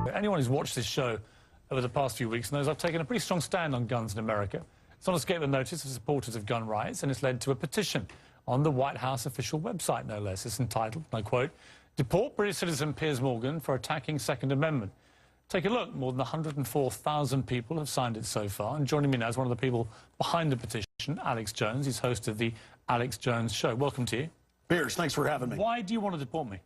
But anyone who's watched this show over the past few weeks knows I've taken a pretty strong stand on guns in America. It's not escaped the notice of supporters of gun rights, and it's led to a petition on the White House official website, no less. It's entitled, and I quote, "Deport British citizen Piers Morgan for attacking Second Amendment." Take a look. More than 104,000 people have signed it so far. And joining me now is one of the people behind the petition, Alex Jones. He's host of the Alex Jones Show. Welcome to you. Piers, thanks for having me. Why do you want to deport me?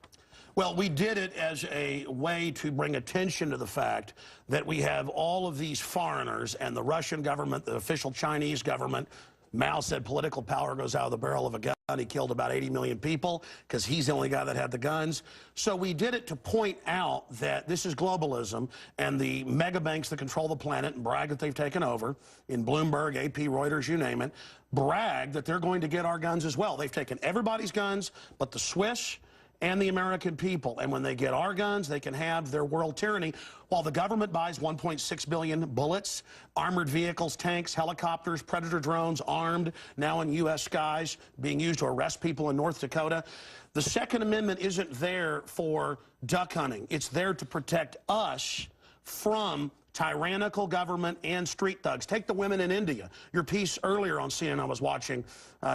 Well, we did it as a way to bring attention to the fact that we have all of these foreigners and the Russian government, the official Chinese government. Mao said political power goes out of the barrel of a gun. He killed about 80 million people because he's the only guy that had the guns. So we did it to point out that this is globalism, and the mega banks that control the planet and brag that they've taken over, in Bloomberg, AP, Reuters, you name it, brag that they're going to get our guns as well. They've taken everybody's guns but the Swiss and the American people. And when they get our guns, they can have their world tyranny while the government buys 1.6 billion bullets, armored vehicles, tanks, helicopters, Predator drones, armed, now in U.S. skies, being used to arrest people in North Dakota. The Second Amendment isn't there for duck hunting. It's there to protect us from tyrannical government and street thugs. Take the women in India. Your piece earlier on CNN I was watching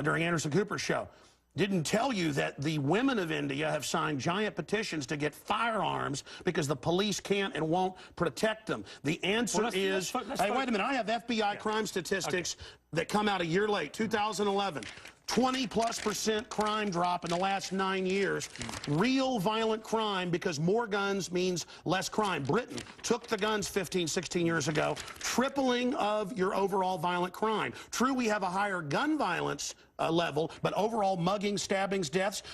during Anderson Cooper's show didn't tell you that the women of India have signed giant petitions to get firearms because the police can't and won't protect them. The answer is, hey, wait a minute, I have FBI crime statistics that come out a year late, 2011. 20+% crime drop in the last 9 years. Real violent crime, because more guns means less crime. Britain took the guns 15, 16 years ago, tripling of your overall violent crime. True, we have a higher gun violence level, but overall muggings, stabbings, deaths,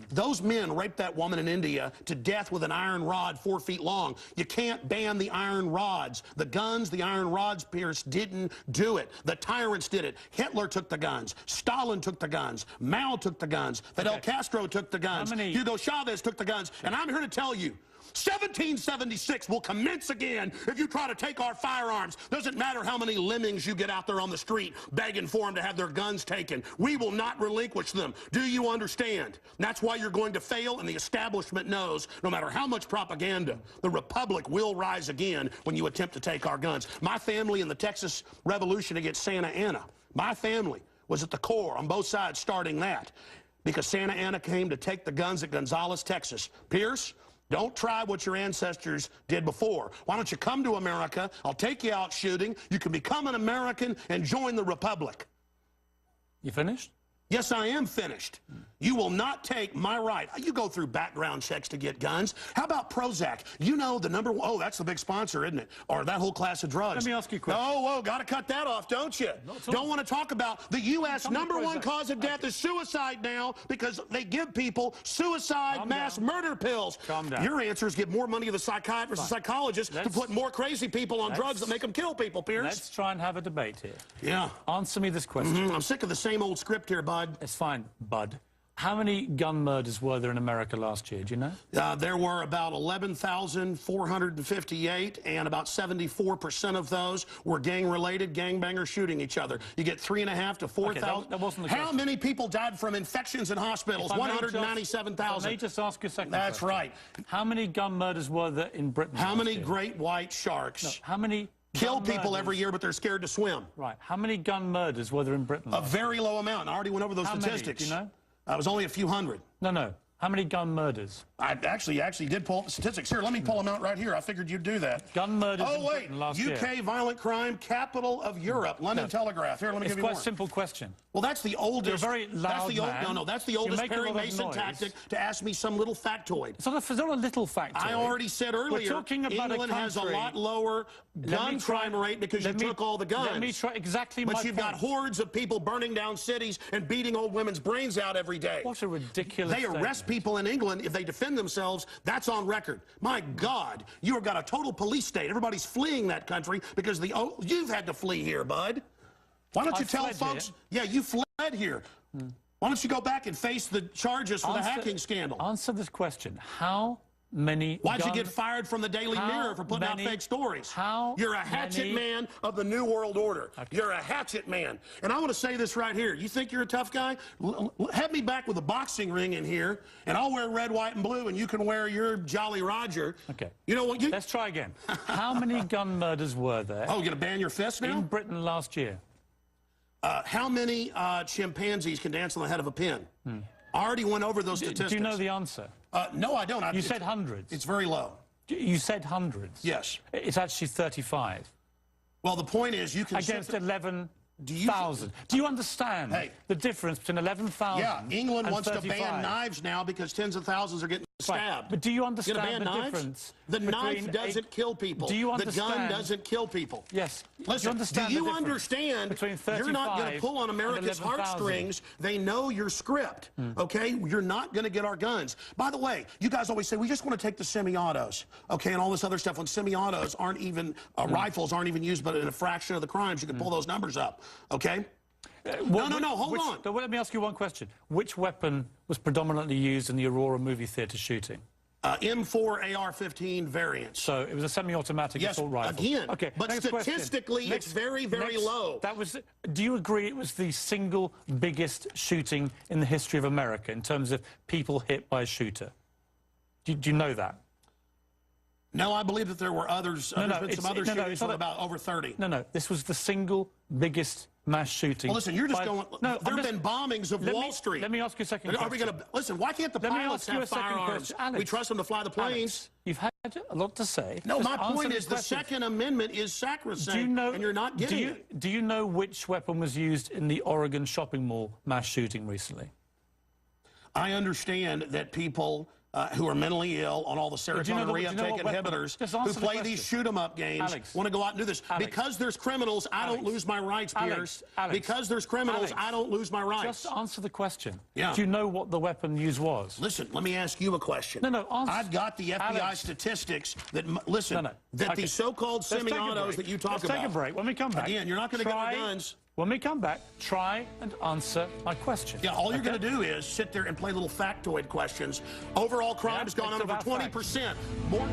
those men raped that woman in India to death with an iron rod 4 feet long. You can't ban the iron rods. The guns, the iron rods, Piers, didn't do it. The tyrants did it. Hitler took the guns. Stalin took the guns. Mao took the guns. Fidel Castro took the guns. Hugo Chavez took the guns. And I'm here to tell you, 1776 will commence again if you try to take our firearms. Doesn't matter how many lemmings you get out there on the street begging for them to have their guns taken. We will not relinquish them. Do you understand? And that's why you're going to fail, and the establishment knows no matter how much propaganda, the Republic will rise again when you attempt to take our guns. My family in the Texas Revolution against Santa Anna, my family was at the core on both sides starting that because Santa Anna came to take the guns at Gonzales, Texas. Piers, don't try what your ancestors did before. Why don't you come to America? I'll take you out shooting. You can become an American and join the Republic. You finished? Yes, I am finished. You will not take my right. You go through background checks to get guns. How about Prozac? You know the number one, oh, that's the big sponsor, isn't it? Or that whole class of drugs. Let me ask you a question. Oh, got to cut that off, don't you? Don't want to talk about the U.S. number one cause of death is suicide now because they give people suicide mass murder pills. Calm down. Your answer is give more money to the psychiatrists and psychologists to put more crazy people on drugs that make them kill people, Piers. Let's try and have a debate here. Yeah. Answer me this question. I'm sick of the same old script here, bud. It's fine, bud. How many gun murders were there in America last year? Do you know? There were about 11,458, and about 74% of those were gang-related, gangbangers shooting each other. You get 3,500 to 4,000. That wasn't the How question. many people died from infections in hospitals? 197,000. Let me just ask you a second That's question. right. How many gun murders were there in Britain? How many great white sharks? No, how many kill people every year, but they're scared to swim? Right. How many gun murders were there in Britain? A very low amount. I already went over those statistics. Many? Do you know? It was only a few hundred. No. How many gun murders? I actually did pull up the statistics. Here, let me pull them out right here. I figured you'd do that. Gun murders in Britain last year. UK violent crime, capital of Europe. London Telegraph. Here, let me give you more. It's quite a simple question. Well, that's the oldest. You're a very loud man. No, that's the oldest Perry Mason tactic to ask me some little factoid. It's not a little factoid. I already said earlier, We're talking about England has a lot lower gun crime rate because you took all the guns. Let me try exactly my point. But you've got hordes of people burning down cities and beating old women's brains out every day. What a ridiculous They arrest people in England if they defend themselves. That's on record. My God, you've got a total police state. Everybody's fleeing that country because you've had to flee here, bud. Why don't you tell folks? Yeah, you fled here. Why don't you go back and face the charges for the hacking scandal? Answer this question. How many... Why'd you get fired from the Daily Mirror for putting out fake stories? You're a hatchet man of the New World Order. Okay. You're a hatchet man. And I want to say this right here. You think you're a tough guy? Have me back with a boxing ring in here, and I'll wear red, white, and blue, and you can wear your Jolly Roger. Okay. You know what? Let's try again. How many gun murders were there? Oh, you're going to ban your fist now? In Britain last year. How many chimpanzees can dance on the head of a pin? I already went over those statistics. Do you know the answer? No, I don't. You said hundreds. It's very low. You said hundreds. Yes. It's actually 35. Well, the point is you can... Against 11,000. Do you understand the difference between 11,000 Yeah, England and wants 35? to ban knives now because tens of thousands are getting stabbed. Right. But do you understand the difference? The knife doesn't kill people. Do you understand? The gun doesn't kill people. Yes. Listen, do you understand you're not going to pull on America's heartstrings? They know your script, okay? You're not going to get our guns. By the way, you guys always say, we just want to take the semi-autos, okay, and all this other stuff. When semi-autos aren't even, rifles aren't even used, but in a fraction of the crimes, you can pull those numbers up, okay? No, hold on. Let me ask you one question. Which weapon was predominantly used in the Aurora movie theatre shooting? M4 AR-15 variants. So it was a semi-automatic assault rifle. Again, okay, but statistically it's very, very low. Do you agree it was the single biggest shooting in the history of America in terms of people hit by a shooter? Do you know that? No, I believe that there were others. There's been some other shootings with about over 30. No, this was the single biggest mass shooting. Well, listen, you're just going... No, there have been bombings of Wall Street. Let me ask you a second question. Are we going to... Listen, why can't the pilots have firearms? We trust them to fly the planes. You've had a lot to say. No, my point is the Second Amendment is sacrosanct, and you're not getting it. Do you know which weapon was used in the Oregon shopping mall mass shooting recently? I understand that people... who are mentally ill on all the serotonin reuptake inhibitors, who play these shoot-em-up games, want to go out and do this. Because there's criminals, I don't lose my rights, Piers. Because there's criminals, I don't lose my rights. Just answer the question. Yeah. Do you know what the weapon used was? Listen, let me ask you a question. No, answer. I've got the FBI statistics that, listen, that these so-called semi-autos that you talk about... Let's take a break. When we come back... Again, you're not going to get our guns. When we come back, try and answer my question. Yeah, all you're going to do is sit there and play little factoid questions. Overall crime has gone up over 20%. More